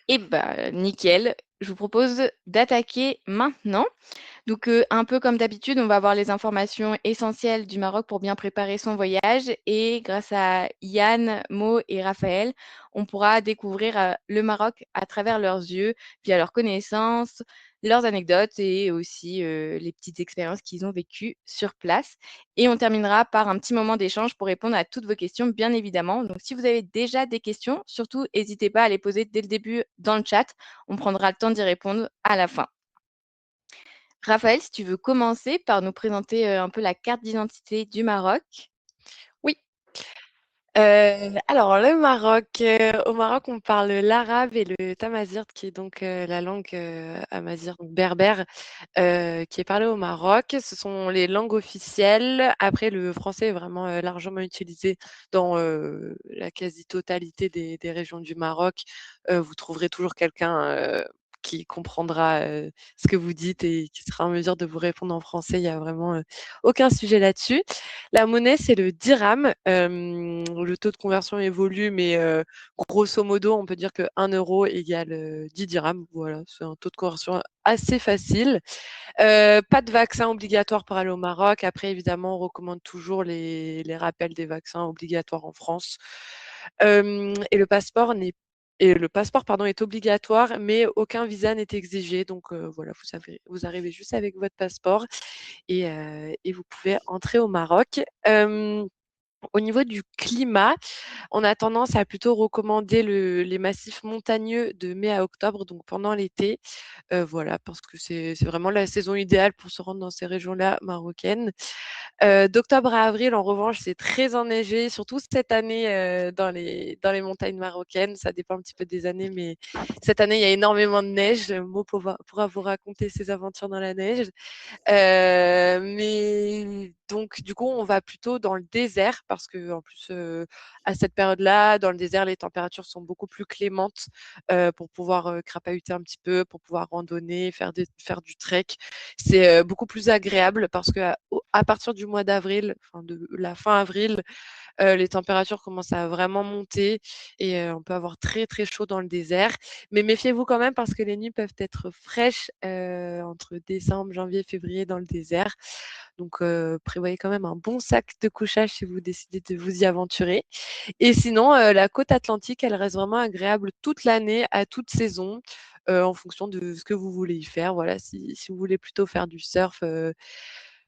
Eh ben, nickel. Je vous propose d'attaquer maintenant. Donc, un peu comme d'habitude, on va avoir les informations essentielles du Maroc pour bien préparer son voyage. Et grâce à Yann, Mo et Raphaël, on pourra découvrir le Maroc à travers leurs yeux, via leurs connaissances, leurs anecdotes et aussi les petites expériences qu'ils ont vécues sur place. Et on terminera par un petit moment d'échange pour répondre à toutes vos questions, bien évidemment. Donc, si vous avez déjà des questions, surtout, n'hésitez pas à les poser dès le début dans le chat. On prendra le temps d'y répondre à la fin. Raphaël, si tu veux commencer par nous présenter un peu la carte d'identité du Maroc. Oui. Alors, le Maroc, au Maroc, on parle l'arabe et le tamazight, qui est donc la langue amazigh, donc berbère, qui est parlée au Maroc. Ce sont les langues officielles. Après, le français est vraiment largement utilisé dans la quasi-totalité des régions du Maroc. Vous trouverez toujours quelqu'un qui comprendra ce que vous dites et qui sera en mesure de vous répondre en français. Il n'y a vraiment aucun sujet là-dessus. La monnaie, c'est le dirham. Le taux de conversion évolue, mais grosso modo, on peut dire que 1 euro égale 10 dirhams. Voilà, c'est un taux de conversion assez facile. Pas de vaccin obligatoire pour aller au Maroc. Après, évidemment, on recommande toujours les rappels des vaccins obligatoires en France. Et le passeport, pardon, est obligatoire, mais aucun visa n'est exigé. Donc voilà, vous arrivez juste avec votre passeport et vous pouvez entrer au Maroc. Au niveau du climat, on a tendance à plutôt recommander les massifs montagneux de mai à octobre, donc pendant l'été. Voilà, parce que c'est vraiment la saison idéale pour se rendre dans ces régions-là marocaines. D'octobre à avril, en revanche, c'est très enneigé, surtout cette année dans les montagnes marocaines. Ça dépend un petit peu des années, mais cette année, il y a énormément de neige. Mo pourra vous raconter ses aventures dans la neige. Mais donc, du coup, on va plutôt dans le désert parce que, en plus, à cette période-là, dans le désert, les températures sont beaucoup plus clémentes pour pouvoir crapahuter un petit peu, pour pouvoir randonner, faire du trek. C'est beaucoup plus agréable parce que à partir du mois d'avril, enfin de la fin avril, les températures commencent à vraiment monter et on peut avoir très très chaud dans le désert. Mais méfiez-vous quand même parce que les nuits peuvent être fraîches entre décembre, janvier, février dans le désert. Donc prévoyez quand même un bon sac de couchage si vous décidez de vous y aventurer. Et sinon, la côte atlantique, elle reste vraiment agréable toute l'année, à toute saison. En fonction de ce que vous voulez y faire. Voilà, si vous voulez plutôt faire du surf,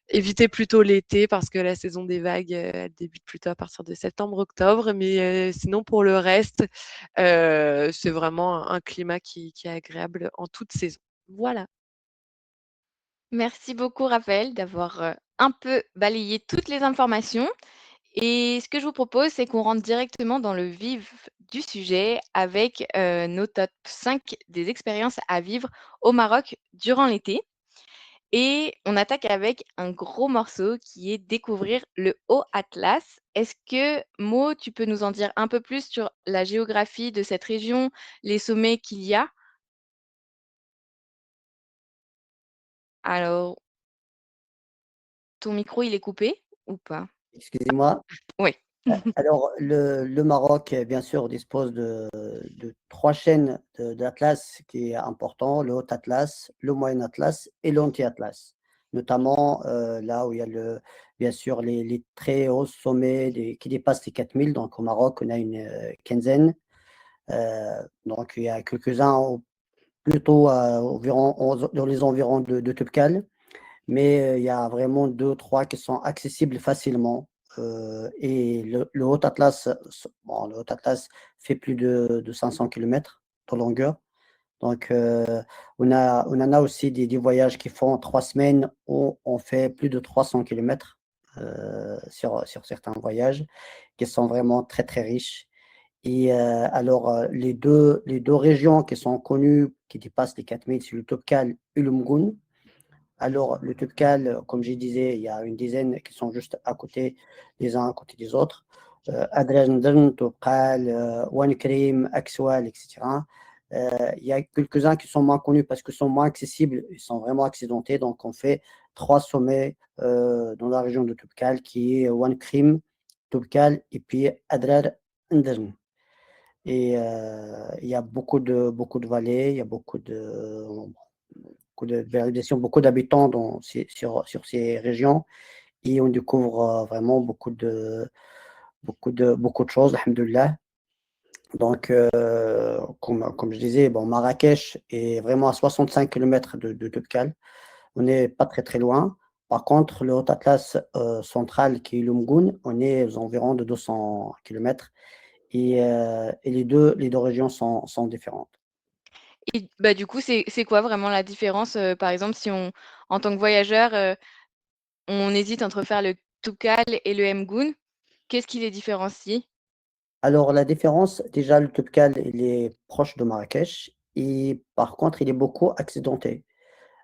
évitez plutôt l'été parce que la saison des vagues, elle débute plutôt à partir de septembre-octobre. Mais sinon, pour le reste, c'est vraiment un climat qui est agréable en toute saison. Voilà. Merci beaucoup, Raphaël, d'avoir un peu balayé toutes les informations. Et ce que je vous propose, c'est qu'on rentre directement dans le vif du sujet avec nos top 5 des expériences à vivre au Maroc durant l'été. Et on attaque avec un gros morceau qui est découvrir le Haut Atlas. Est-ce que, Mo, tu peux nous en dire un peu plus sur la géographie de cette région, les sommets qu'il y a? Alors, ton micro, il est coupé ou pas? Excusez-moi. Oui. Alors, le Maroc, bien sûr, dispose de trois chaînes d'Atlas qui est important, le Haut Atlas, le Moyen Atlas et l'Anti-Atlas. Notamment là où il y a bien sûr les très hauts sommets qui dépassent les 4000. Donc, au Maroc, on a une quinzaine. Donc, il y a quelques-uns plutôt dans les environs de Toubkal. Mais il y a vraiment deux, trois qui sont accessibles facilement. Et le Haut Atlas, bon, le Haut Atlas fait plus de 500 km de longueur. Donc, on en a aussi des voyages qui font 3 semaines où on fait plus de 300 km sur certains voyages qui sont vraiment très, très riches. Et alors, les deux régions qui sont connues, qui dépassent les 4000, c'est le Topkal et le Mgoun. Alors, le Tubkal, comme je disais, il y a une dizaine qui sont juste à côté, les uns à côté des autres. Adrezndern, Tubkal, Ouankrim, Axoual, etc. Il y a quelques-uns qui sont moins connus parce qu'ils sont moins accessibles, ils sont vraiment accidentés. Donc, on fait 3 sommets dans la région de Tubkal qui est Ouankrim, Tubkal et puis Adrer Ndern. Et il y a beaucoup de vallées, il y a bien sûr, beaucoup d'habitants sur ces régions et on découvre vraiment beaucoup de choses, alhamdoulilah. Donc, comme je disais, bon, Marrakech est vraiment à 65 km de Toubkal. On n'est pas très très loin. Par contre, le Haut Atlas central, qui est l'Oumgoun, on est aux environs de 200 km. Et les deux régions sont différentes. Et bah, du coup, c'est quoi vraiment la différence, par exemple, si on en tant que voyageur, on hésite entre faire le Toubkal et le Hemgoun, qu'est-ce qui les différencie? Alors, la différence, déjà, le Toubkal, il est proche de Marrakech et par contre, il est beaucoup accidenté.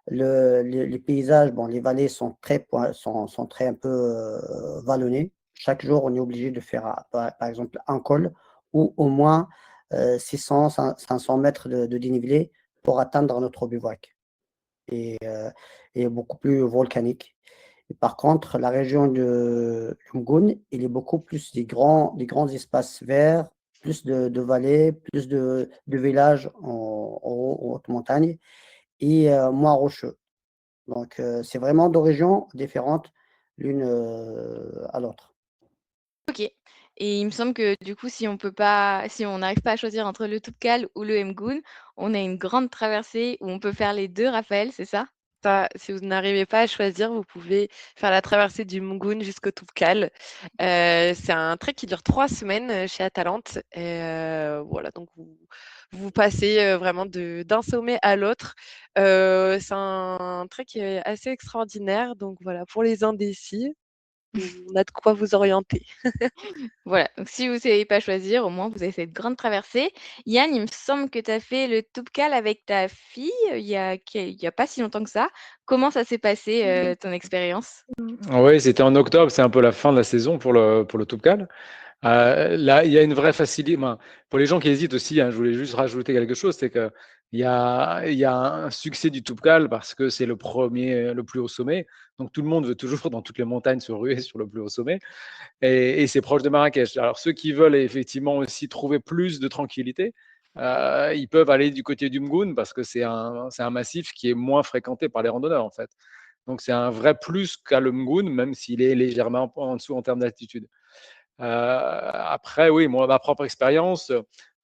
Les paysages, bon, les vallées sont très un peu vallonnées. Chaque jour, on est obligé de faire, par exemple, un col ou au moins 500 mètres de dénivelé pour atteindre notre bivouac. Et beaucoup plus volcanique. Et par contre, la région de Lomgoun, il est beaucoup plus des grands espaces verts, plus de vallées, plus de villages en haute montagne et moins rocheux. Donc, c'est vraiment deux régions différentes l'une à l'autre. OK, et il me semble que du coup, si on n'arrive pas à choisir entre le Toubkal ou le Hemgoun, on a une grande traversée où on peut faire les 2, Raphaël, c'est ça? Ça, si vous n'arrivez pas à choisir, vous pouvez faire la traversée du Mougoun jusqu'au Toubkal. C'est un trek qui dure 3 semaines chez Atalante. Et voilà, donc vous passez vraiment d'un sommet à l'autre. C'est un trek qui est assez extraordinaire. Donc voilà, pour les indécis, on a de quoi vous orienter. Voilà, donc si vous ne savez pas choisir, au moins vous avez cette grande traversée. Yann, il me semble que tu as fait le Toubkal avec ta fille, il y a pas si longtemps que ça. Comment ça s'est passé, ton expérience? Oui, c'était en octobre, c'est un peu la fin de la saison pour le Toubkal. Là, il y a une vraie facilité. Ben, pour les gens qui hésitent aussi, hein, je voulais juste rajouter quelque chose, c'est qu'il y a un succès du Toubkal parce que c'est le premier, le plus haut sommet. Donc tout le monde veut toujours dans toutes les montagnes se ruer sur le plus haut sommet. Et c'est proche de Marrakech. Alors ceux qui veulent effectivement aussi trouver plus de tranquillité, ils peuvent aller du côté du Mgoun parce que c'est un massif qui est moins fréquenté par les randonneurs en fait. Donc c'est un vrai plus qu'à le Mgoun, même s'il est légèrement en dessous en termes d'altitude. Après, oui, moi, ma propre expérience,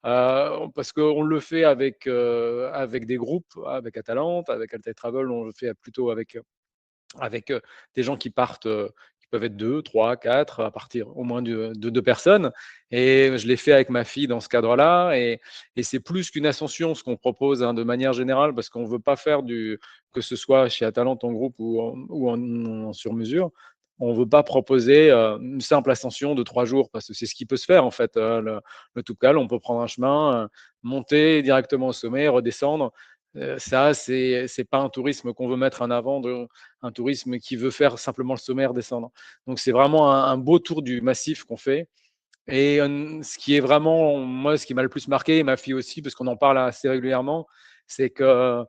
parce qu'on le fait avec des groupes, avec Atalante, avec Altaï Travel, on le fait plutôt avec des gens qui partent, qui peuvent être 2, 3, 4, à partir au moins de 2 personnes. Et je l'ai fait avec ma fille dans ce cadre-là. Et c'est plus qu'une ascension, ce qu'on propose hein, de manière générale, parce qu'on ne veut pas faire que ce soit chez Atalante en groupe ou en sur-mesure. On ne veut pas proposer une simple ascension de 3 jours, parce que c'est ce qui peut se faire en fait. Le Toubkal, on peut prendre un chemin, monter directement au sommet, redescendre. Ça, c'est pas un tourisme qu'on veut mettre en avant un tourisme qui veut faire simplement le sommet et redescendre. Donc c'est vraiment un beau tour du massif qu'on fait. Et ce qui est vraiment, moi, ce qui m'a le plus marqué, et ma fille aussi, parce qu'on en parle assez régulièrement, c'est que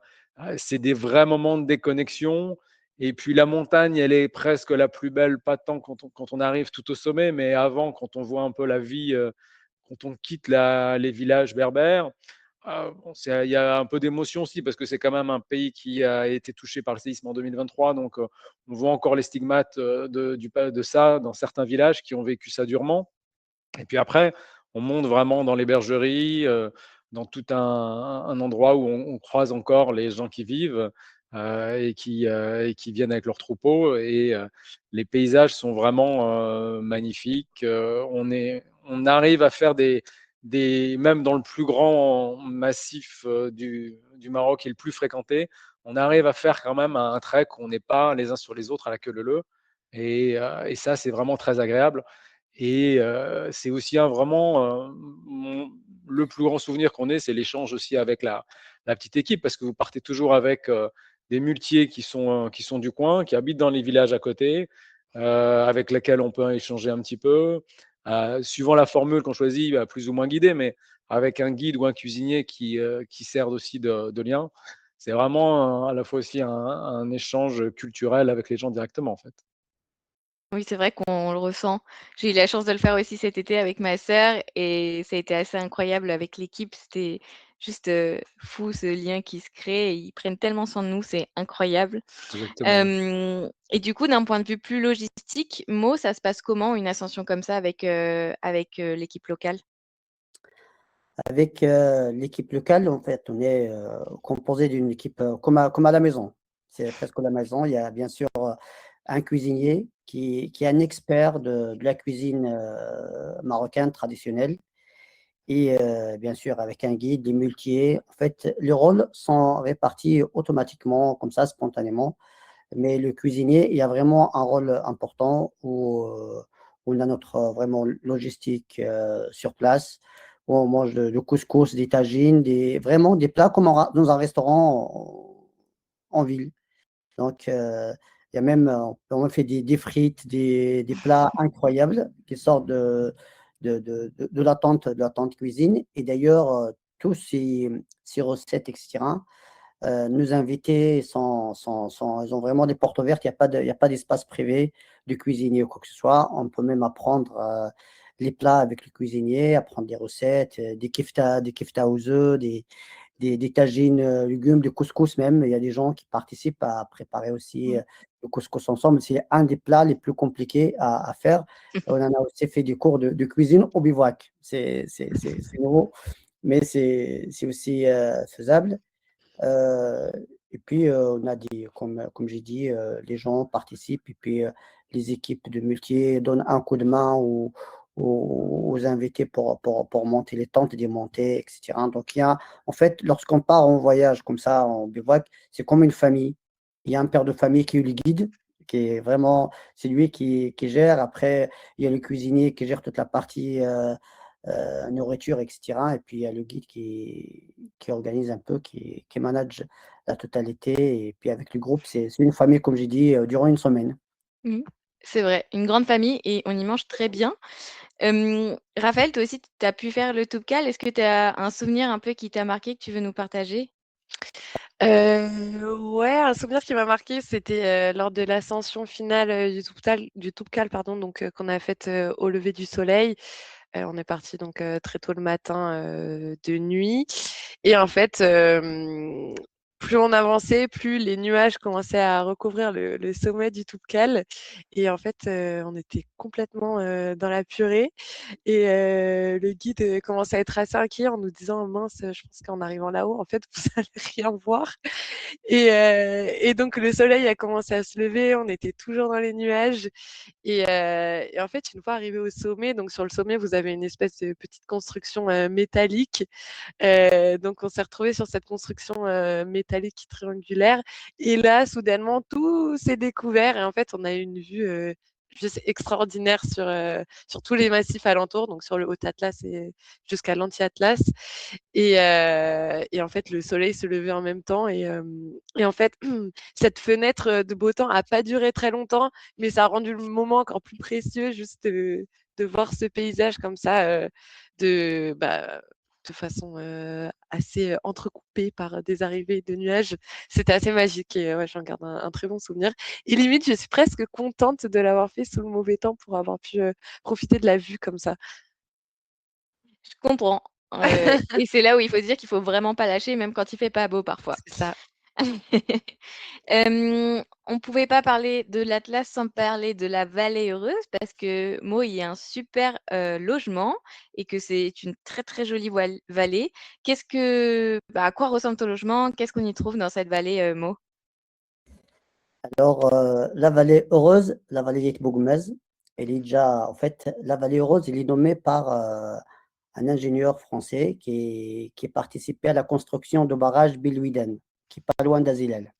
c'est des vrais moments de déconnexion. Et puis la montagne, elle est presque la plus belle, pas tant quand on arrive tout au sommet, mais avant, quand on voit un peu la vie, quand on quitte les villages berbères. Bon, il y a un peu d'émotion aussi parce que c'est quand même un pays qui a été touché par le séisme en 2023. Donc, on voit encore les stigmates de ça dans certains villages qui ont vécu ça durement. Et puis après, on monte vraiment dans les bergeries, dans tout un endroit où on croise encore les gens qui vivent et qui viennent avec leurs troupeaux. Et les paysages sont vraiment magnifiques. On arrive à faire même dans le plus grand massif du Maroc qui est le plus fréquenté, on arrive à faire quand même un trek où on n'est pas les uns sur les autres à la queue leu-leu. Et ça, c'est vraiment très agréable. Et c'est aussi vraiment le plus grand souvenir qu'on ait, c'est l'échange aussi avec la petite équipe, parce que vous partez toujours avec des muletiers qui sont du coin, qui habitent dans les villages à côté, avec lesquels on peut échanger un petit peu. Suivant la formule qu'on choisit, bah, plus ou moins guidé, mais avec un guide ou un cuisinier qui sert aussi de lien. C'est vraiment à la fois aussi un échange culturel avec les gens directement, en fait. Oui, c'est vrai qu'on le ressent. J'ai eu la chance de le faire aussi cet été avec ma sœur et ça a été assez incroyable avec l'équipe. C'était juste, fou ce lien qui se crée et ils prennent tellement soin de nous, c'est incroyable. Exactement. Et du coup, d'un point de vue plus logistique, Mo, ça se passe comment une ascension comme ça avec l'équipe locale? Avec l'équipe locale, en fait, on est composé d'une équipe comme à la maison. C'est presque la maison. Il y a bien sûr un cuisinier qui est un expert de la cuisine marocaine traditionnelle. Et bien sûr, avec un guide, des muletiers. En fait, les rôles sont répartis automatiquement, comme ça, spontanément. Mais le cuisinier, il y a vraiment un rôle important où on a notre vraiment logistique sur place, où on mange du couscous, des tagines, vraiment des plats comme dans un restaurant en ville. Donc, il y a même, on fait des frites, des plats incroyables qui sortent de la tente cuisine. Et d'ailleurs, tous ces recettes, etc., nos invités ils ont vraiment des portes ouvertes. Il y a pas d'espace privé du cuisinier ou quoi que ce soit. On peut même apprendre les plats avec le cuisinier, apprendre des recettes, des kefta aux œufs, des tagines, légumes, du couscous même. Il y a des gens qui participent à préparer aussi Mmh. le couscous ensemble. C'est un des plats les plus compliqués à faire. On en a aussi fait des cours de cuisine au bivouac. C'est nouveau, mais c'est aussi faisable. Euh, et puis, on a comme j'ai dit, les gens participent et puis les équipes de multiers donnent un coup de main aux invités pour monter les tentes, démonter, etc. Donc, en fait, lorsqu'on part en voyage comme ça, en bivouac, c'est comme une famille. Il y a un père de famille qui est le guide, qui est vraiment, c'est lui qui gère. Après, il y a le cuisinier qui gère toute la partie nourriture, etc. Et puis, il y a le guide qui organise un peu, qui manage la totalité. Et puis, avec le groupe, c'est une famille, comme j'ai dit, durant une semaine. Mmh. C'est vrai, une grande famille et on y mange très bien. Raphaël, toi aussi, tu as pu faire le Toubkal. Est-ce que tu as un souvenir un peu qui t'a marqué, que tu veux nous partager? Ouais, un souvenir qui m'a marqué, c'était lors de l'ascension finale du Toubkal, pardon, donc qu'on a faite au lever du soleil. On est parti donc très tôt le matin de nuit. Et en fait, plus on avançait, plus les nuages commençaient à recouvrir le sommet du Toubkal. Et en fait, on était complètement dans la purée. Et le guide commençait à être assez inquiet en nous disant mince, je pense qu'en arrivant là-haut, en fait, vous allez rien voir. Et donc le soleil a commencé à se lever, on était toujours dans les nuages. Et en fait, une fois arrivé au sommet, donc sur le sommet, vous avez une espèce de petite construction métallique. Donc on s'est retrouvé sur cette construction métallique triangulaire. Et là, soudainement, tout s'est découvert. Et en fait, on a eu une vue juste extraordinaire sur tous les massifs alentours, donc sur le Haut Atlas et jusqu'à l'Anti-Atlas. Et en fait, le soleil se levait en même temps. Et en fait, cette fenêtre de beau temps n'a pas duré très longtemps, mais ça a rendu le moment encore plus précieux, juste de voir ce paysage comme ça, de, bah, de façon assez entrecoupée par des arrivées de nuages. C'était assez magique et ouais, j'en garde un très bon souvenir. Et limite, je suis presque contente de l'avoir fait sous le mauvais temps pour avoir pu profiter de la vue comme ça. Je comprends, et c'est là où il faut se dire qu'il faut vraiment pas lâcher, même quand il fait pas beau parfois. C'est ça. On pouvait pas parler de l'Atlas sans parler de la Vallée Heureuse parce que Mo, il y a un super, logement et que c'est une très, très jolie vallée. À quoi ressemble ton logement? Qu'est-ce qu'on y trouve dans cette vallée, Mo? Alors, la vallée heureuse, la vallée de Bougmez, elle est déjà, en fait, la vallée heureuse, elle est nommée par un ingénieur français qui participé à la construction du barrage Bilwiden, qui est pas loin d'Azilel.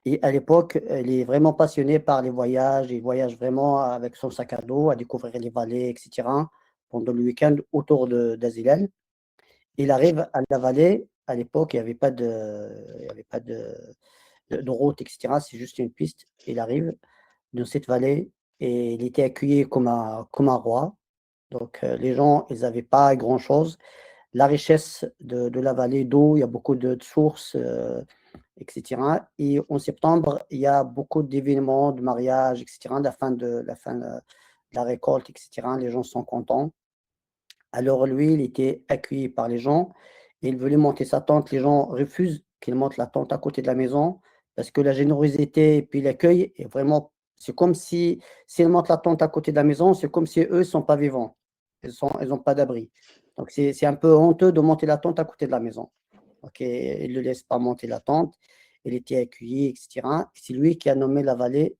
Et à l'époque, il est vraiment passionné par les voyages. Il voyage vraiment avec son sac à dos à découvrir les vallées, etc. pendant le week-end autour d'Azilel. Il arrive à la vallée. À l'époque, il y avait pas de route, etc. C'est juste une piste. Il arrive dans cette vallée et il était accueilli comme un roi. Donc, les gens, ils n'avaient pas grand-chose. La richesse de la vallée d'eau, il y a beaucoup de sources. etc. Et en septembre, il y a beaucoup d'événements, de mariages, etc. La fin de la récolte, etc. Les gens sont contents. Alors lui, il était accueilli par les gens. Il voulait monter sa tente. Les gens refusent qu'il monte la tente à côté de la maison parce que la générosité et puis l'accueil est vraiment. C'est comme si s'ils montent la tente à côté de la maison, c'est comme si eux ne sont pas vivants. Ils n'ont pas d'abri. Donc c'est un peu honteux de monter la tente à côté de la maison. Ok, il ne le laisse pas monter la tente. Il était accueilli, etc. C'est lui qui a nommé la vallée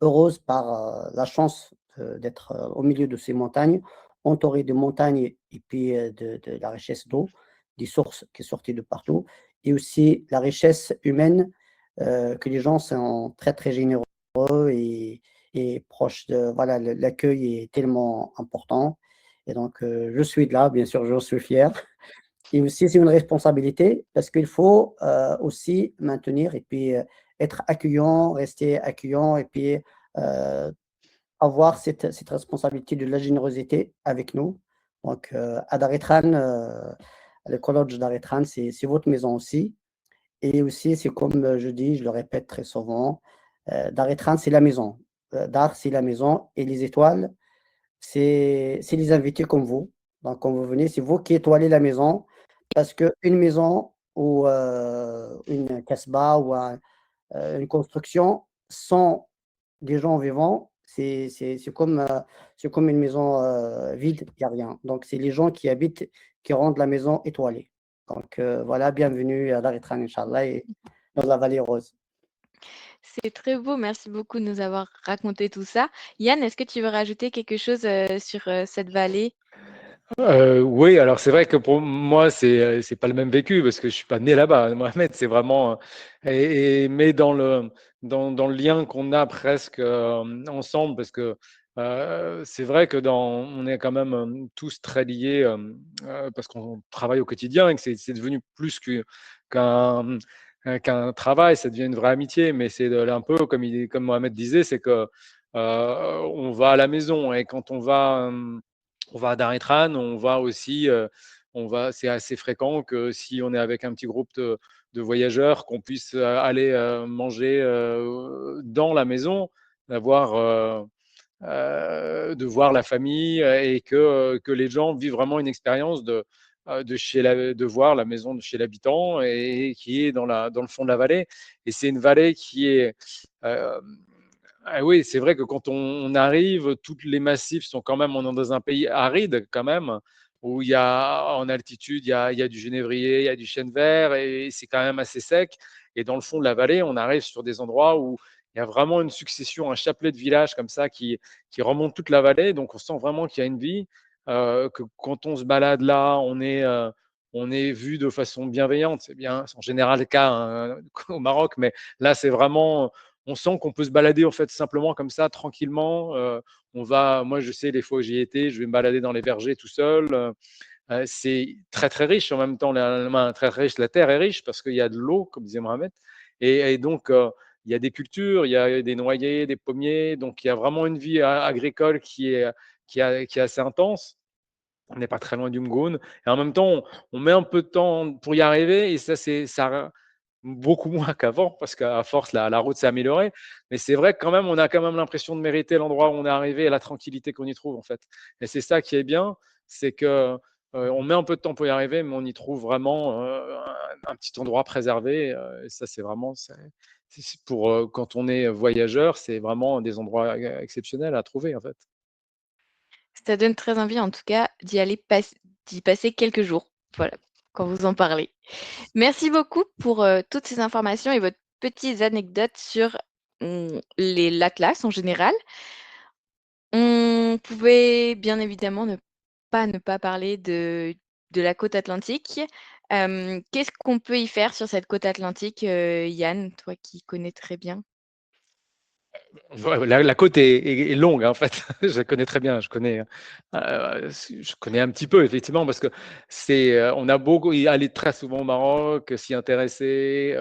heureuse par la chance d'être au milieu de ces montagnes, entouré de montagnes et puis de la richesse d'eau, des sources qui sortaient de partout, et aussi la richesse humaine, que les gens sont très très généreux et proches de, voilà, l'accueil est tellement important. Et donc, je suis là, bien sûr, je suis fier. Et aussi, c'est une responsabilité parce qu'il faut aussi maintenir et puis être accueillant, rester accueillant et puis euh, avoir cette responsabilité de la générosité avec nous. Donc, à Daretran, le collège Daretran, c'est votre maison aussi. Et aussi, c'est comme je dis, je le répète très souvent, Daretran, c'est la maison. Dar, c'est la maison. Et les étoiles, c'est les invités comme vous. Donc, quand vous venez, c'est vous qui étoilez la maison. Parce qu'une maison ou une casbah ou une construction sans des gens vivants, c'est comme une maison vide, il n'y a rien. Donc, c'est les gens qui habitent qui rendent la maison étoilée. Donc, voilà, bienvenue à Daritran, Inch'Allah, et dans la vallée rose. C'est très beau, merci beaucoup de nous avoir raconté tout ça. Yann, est-ce que tu veux rajouter quelque chose sur cette vallée? Oui, alors c'est vrai que pour moi, c'est pas le même vécu parce que je suis pas né là-bas. Mohamed, c'est vraiment mais dans le lien qu'on a presque ensemble parce que c'est vrai que on est quand même tous très liés parce qu'on travaille au quotidien et que c'est devenu plus qu'un travail, ça devient une vraie amitié. Mais c'est un peu comme Mohamed disait, c'est que on va à la maison et quand on va à Daretran, on va aussi, c'est assez fréquent que si on est avec un petit groupe de voyageurs, qu'on puisse aller manger dans la maison, de voir la famille et que les gens vivent vraiment une expérience de voir la maison de chez l'habitant et qui est dans le fond de la vallée. Et c'est une vallée qui est euh, ah oui, c'est vrai que quand on arrive, tous les massifs sont quand même, on est dans un pays aride quand même, où il y a en altitude, il y a du genévrier, il y a du chêne vert et c'est quand même assez sec. Et dans le fond de la vallée, on arrive sur des endroits où il y a vraiment une succession, un chapelet de villages comme ça qui remonte toute la vallée. Donc on sent vraiment qu'il y a une vie, que quand on se balade là, on est vu de façon bienveillante. C'est bien, c'est en général le cas hein, au Maroc, mais là c'est vraiment on sent qu'on peut se balader en fait simplement comme ça, tranquillement. Moi je sais les fois où j'y étais, je vais me balader dans les vergers tout seul. C'est très très riche en même temps, très riche. La terre est riche parce qu'il y a de l'eau, comme disait Mohamed, et donc il y a des cultures, il y a des noyers, des pommiers, donc il y a vraiment une vie agricole qui est assez intense. On n'est pas très loin du Mgoun. Et en même temps, on met un peu de temps pour y arriver. Et ça beaucoup moins qu'avant, parce qu'à force, la route s'est améliorée. Mais c'est vrai que quand même, on a quand même l'impression de mériter l'endroit où on est arrivé et la tranquillité qu'on y trouve, en fait. Et c'est ça qui est bien, c'est que on met un peu de temps pour y arriver, mais on y trouve vraiment un petit endroit préservé. Et ça, c'est vraiment, pour quand on est voyageur, c'est vraiment des endroits exceptionnels à trouver, en fait. Ça donne très envie, en tout cas, d'y passer quelques jours. Voilà, quand vous en parlez. Merci beaucoup pour toutes ces informations et votre petites anecdotes sur l'Atlas en général. On pouvait bien évidemment ne pas parler de la côte atlantique. Qu'est-ce qu'on peut y faire sur cette côte atlantique, Yann, toi qui connais très bien? Ouais, la côte est longue, hein, en fait. Je la connais très bien. Je connais un petit peu, effectivement, parce que on a beaucoup y aller très souvent au Maroc, s'y intéresser.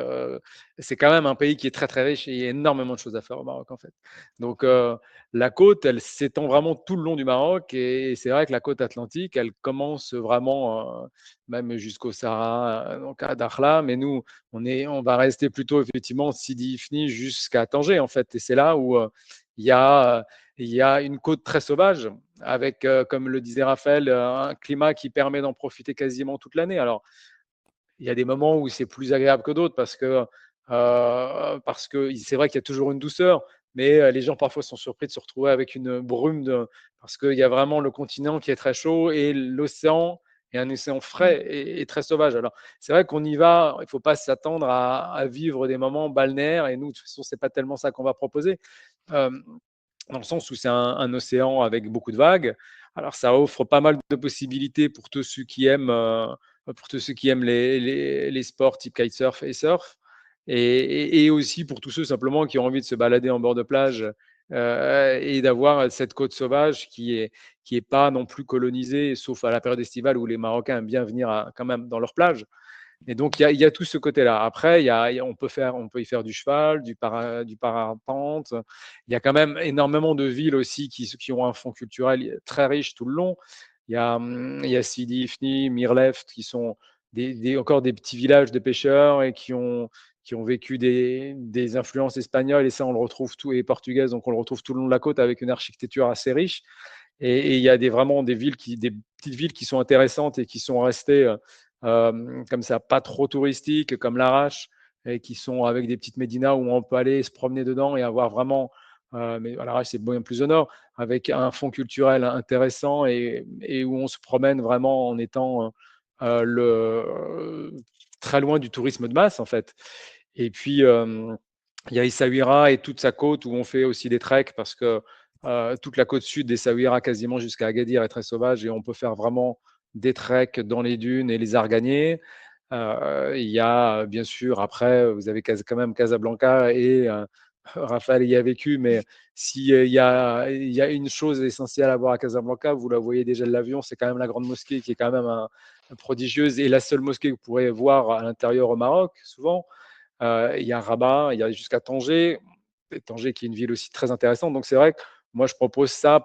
c'est quand même un pays qui est très très riche et il y a énormément de choses à faire au Maroc en fait. Donc la côte, elle s'étend vraiment tout le long du Maroc et c'est vrai que la côte atlantique, elle commence vraiment même jusqu'au Sahara, donc à Dakhla, mais nous, on va rester plutôt effectivement Sidi Ifni jusqu'à Tanger en fait. Et c'est là où il y a, il y a une côte très sauvage avec, comme le disait Raphaël, un climat qui permet d'en profiter quasiment toute l'année. Alors, il y a des moments où c'est plus agréable que d'autres parce que c'est vrai qu'il y a toujours une douceur, mais les gens parfois sont surpris de se retrouver avec une brume parce qu'il y a vraiment le continent qui est très chaud et l'océan est un océan frais et très sauvage. Alors, c'est vrai qu'on y va, il ne faut pas s'attendre à vivre des moments balnéaires et nous, de toute façon, ce n'est pas tellement ça qu'on va proposer. Euh, Dans le sens où c'est un océan avec beaucoup de vagues. Alors, ça offre pas mal de possibilités pour tous ceux qui aiment les sports type kitesurf et surf, et aussi pour tous ceux simplement qui ont envie de se balader en bord de plage et d'avoir cette côte sauvage qui est pas non plus colonisée, sauf à la période estivale où les Marocains aiment bien venir quand même dans leur plage. Et donc, il y a tout ce côté-là. Après, on peut y faire du cheval, du parapente. Il y a quand même énormément de villes aussi qui ont un fond culturel très riche tout le long. Il y a Sidi Ifni, Mirleft, qui sont encore des petits villages de pêcheurs et qui ont vécu des influences espagnoles. Et ça, on le retrouve tout, et portugaises, donc on le retrouve tout le long de la côte avec une architecture assez riche. Et il y a vraiment des petites villes qui sont intéressantes et qui sont restées comme ça, pas trop touristiques, comme l'Arrache, et qui sont avec des petites médinas où on peut aller se promener dedans et avoir vraiment, mais l'Arrache c'est bien plus au nord, avec un fond culturel intéressant et où on se promène vraiment en étant très loin du tourisme de masse en fait. Et puis, il y a Essaouira et toute sa côte où on fait aussi des treks parce que toute la côte sud d'Essaouira quasiment jusqu'à Agadir est très sauvage et on peut faire vraiment des treks dans les dunes et les Arganiers. Il y a bien sûr, après, vous avez quand même Casablanca et Raphaël y a vécu, mais s'il il y a une chose essentielle à voir à Casablanca, vous la voyez déjà de l'avion, c'est quand même la grande mosquée qui est quand même prodigieuse et la seule mosquée que vous pourrez voir à l'intérieur au Maroc, souvent. Il y a Rabat, il y a jusqu'à Tanger, et Tanger qui est une ville aussi très intéressante. Donc c'est vrai que moi je propose ça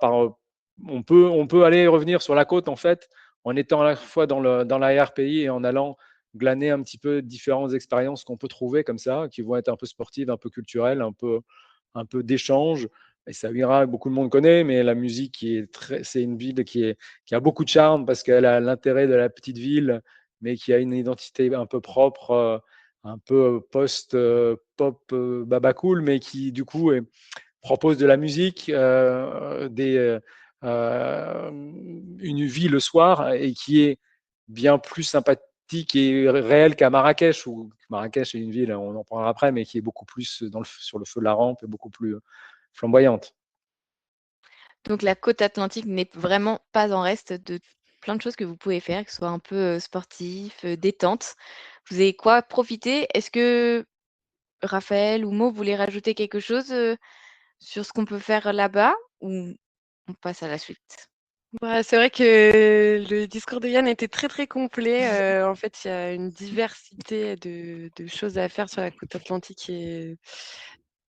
on peut aller et revenir sur la côte en fait, en étant à la fois dans l'arrière-pays et en allant glaner un petit peu différentes expériences qu'on peut trouver comme ça, qui vont être un peu sportives, un peu culturelles, un peu d'échange. Et ça ira, beaucoup de monde connaît, mais la musique c'est une ville qui a beaucoup de charme parce qu'elle a l'intérêt de la petite ville, mais qui a une identité un peu propre, un peu post-pop baba cool, mais qui du coup propose de la musique, une vie le soir et qui est bien plus sympathique et réelle qu'à Marrakech, où Marrakech est une ville, on en parlera après, mais qui est beaucoup plus sur le feu de la rampe et beaucoup plus flamboyante. Donc la côte atlantique n'est vraiment pas en reste de plein de choses que vous pouvez faire, que ce soit un peu sportif, détente. Vous avez quoi profiter? Est-ce que Raphaël ou Mo voulez rajouter quelque chose sur ce qu'on peut faire là-bas ou on passe à la suite? Ouais, c'est vrai que le discours de Yann était très très complet. En fait, il y a une diversité de choses à faire sur la côte atlantique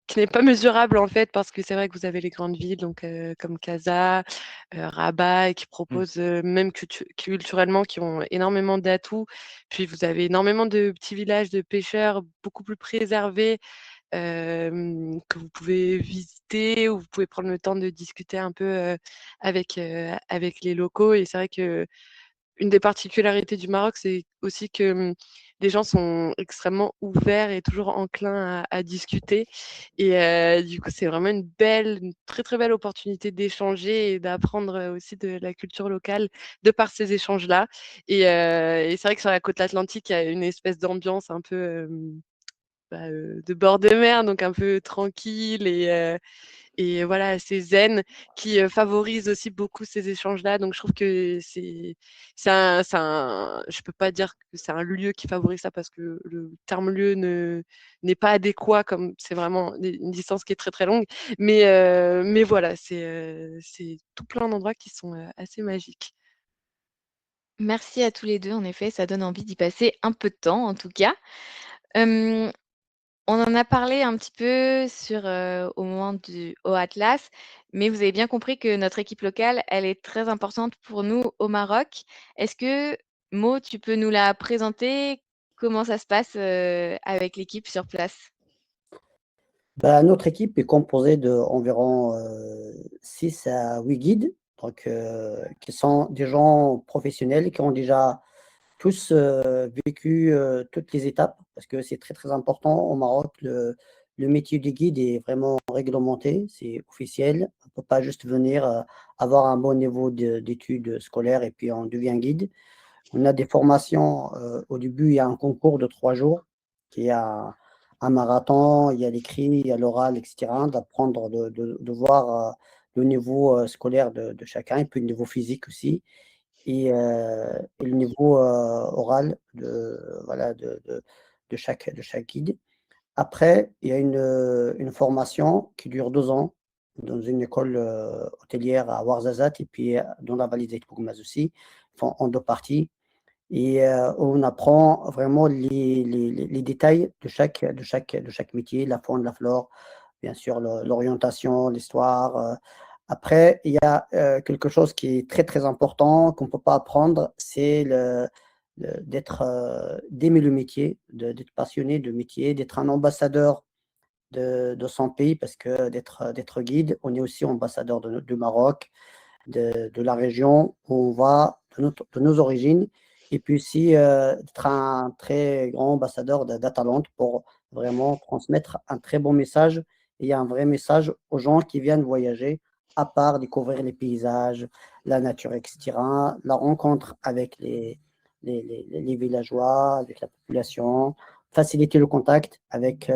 qui n'est pas mesurable en fait, parce que c'est vrai que vous avez les grandes villes donc comme Casa, Rabat, qui proposent même culturellement, qui ont énormément d'atouts. Puis vous avez énormément de petits villages de pêcheurs beaucoup plus préservés que vous pouvez visiter, où vous pouvez prendre le temps de discuter un peu avec les locaux. Et c'est vrai que une des particularités du Maroc, c'est aussi que les gens sont extrêmement ouverts et toujours enclins à discuter. Et du coup, c'est vraiment une très très belle opportunité d'échanger et d'apprendre aussi de la culture locale de par ces échanges-là. Et c'est vrai que sur la côte atlantique, il y a une espèce d'ambiance un peu de bord de mer, donc un peu tranquille et voilà, assez zen, qui favorise aussi beaucoup ces échanges-là. Donc je trouve que je peux pas dire que c'est un lieu qui favorise ça parce que le terme lieu n'est pas adéquat, comme c'est vraiment une distance qui est très très longue. Mais voilà, c'est tout plein d'endroits qui sont assez magiques. Merci à tous les deux. En effet, ça donne envie d'y passer un peu de temps, en tout cas. On en a parlé un petit peu au moment au Atlas, mais vous avez bien compris que notre équipe locale, elle est très importante pour nous au Maroc. Est-ce que, Mo, tu peux nous la présenter? Comment ça se passe avec l'équipe sur place? Bah, notre équipe est composée d'environ 6 à 8 guides, donc, qui sont des gens professionnels qui ont déjà tous vécu toutes les étapes, parce que c'est très très important au Maroc. Le métier de guide est vraiment réglementé, c'est officiel. On ne peut pas juste venir avoir un bon niveau d'études scolaires et puis on devient guide. On a des formations. Au début, il y a un concours de 3 jours, qui est un marathon, il y a l'écrit, il y a l'oral, etc. D'apprendre, de voir le niveau scolaire de chacun, et puis le niveau physique aussi, et le niveau oral voilà, de chaque guide. Après, il y a une formation qui dure 2 ans dans une école hôtelière à Ouarzazate, et puis dans la vallée d'Aït-Bougmaz aussi, en 2 parties. Et on apprend vraiment les détails de chaque métier, la faune, la flore, bien sûr, l'orientation, l'histoire. Après, il y a quelque chose qui est très, très important, qu'on ne peut pas apprendre, c'est d'aimer le métier, d'être passionné de métier, d'être un ambassadeur de son pays, parce que d'être guide, on est aussi ambassadeur du Maroc, de la région où on va, de nos origines, et puis aussi d'être un très grand ambassadeur d'Atalante pour vraiment transmettre un très bon message et un vrai message aux gens qui viennent voyager, à part découvrir les paysages, la nature, etc. La rencontre avec les villageois, avec la population, faciliter le contact avec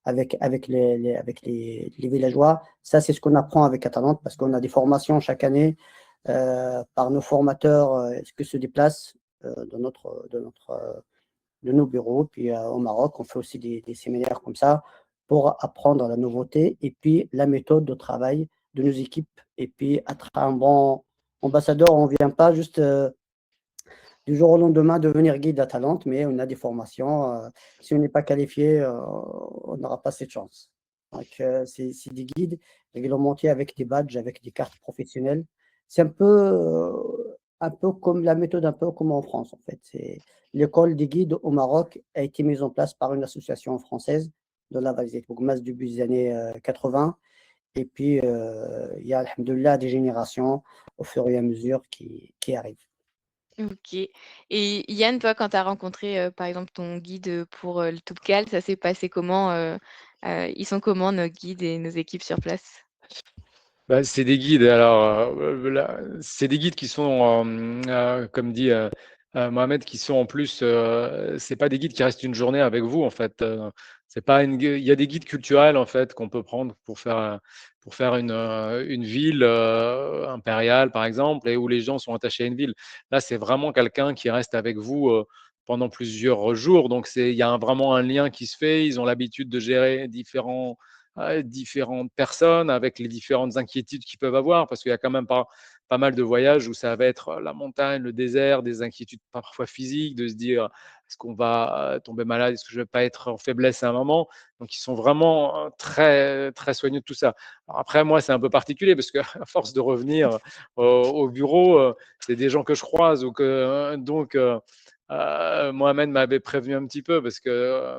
les villageois. Ça, c'est ce qu'on apprend avec Atalante, parce qu'on a des formations chaque année par nos formateurs qui se déplacent de nos bureaux. Puis au Maroc, on fait aussi des séminaires comme ça pour apprendre la nouveauté et puis la méthode de travail de nos équipes. Et puis être un bon ambassadeur, on ne vient pas juste du jour au lendemain devenir guide d'Atalante, mais on a des formations. Si on n'est pas qualifié, on n'aura pas cette chance. Donc, c'est des guides réglementés avec des badges, avec des cartes professionnelles. C'est un peu comme la méthode, un peu comme en France, en fait. L'école des guides au Maroc a été mise en place par une association française de la vallée Bougmaz début des années 80. Et puis, il y a, alhamdoulilah, des générations au fur et à mesure qui arrivent. Ok. Et Yann, toi, quand tu as rencontré, par exemple, ton guide pour le Toubkal, ça s'est passé comment? Ils sont comment, nos guides et nos équipes sur place? Bah, c'est des guides. Alors, c'est des guides qui sont, comme dit Mohamed, qui sont en plus. C'est pas des guides qui restent une journée avec vous, en fait. C'est pas il y a des guides culturels, en fait, qu'on peut prendre pour faire une ville impériale, par exemple, et où les gens sont attachés à une ville. Là, c'est vraiment quelqu'un qui reste avec vous pendant plusieurs jours. Donc, il y a vraiment un lien qui se fait. Ils ont l'habitude de gérer différentes personnes avec les différentes inquiétudes qu'ils peuvent avoir, parce qu'il y a quand même pas mal de voyages où ça va être la montagne, le désert, des inquiétudes parfois physiques, de se dire est-ce qu'on va tomber malade, est-ce que je vais pas être en faiblesse à un moment. Donc ils sont vraiment très très soigneux de tout ça. Alors après, moi c'est un peu particulier parce que à force de revenir au bureau, c'est des gens que je croise, ou que Mohamed m'avait prévenu un petit peu, parce que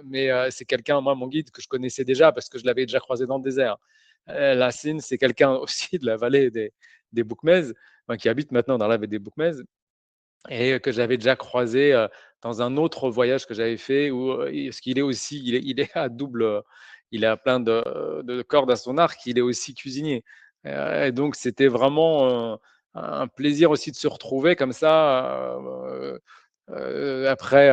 mais c'est quelqu'un, moi, mon guide, que je connaissais déjà parce que je l'avais déjà croisé dans le désert. Lassine, c'est quelqu'un aussi de la vallée des Boukmez, enfin, qui habite maintenant dans la vallée des Boukmez, et que j'avais déjà croisé dans un autre voyage que j'avais fait, où, parce qu'il est aussi, il est à double, il a plein de cordes à son arc, il est aussi cuisinier. Et donc, c'était vraiment un plaisir aussi de se retrouver comme ça. Après,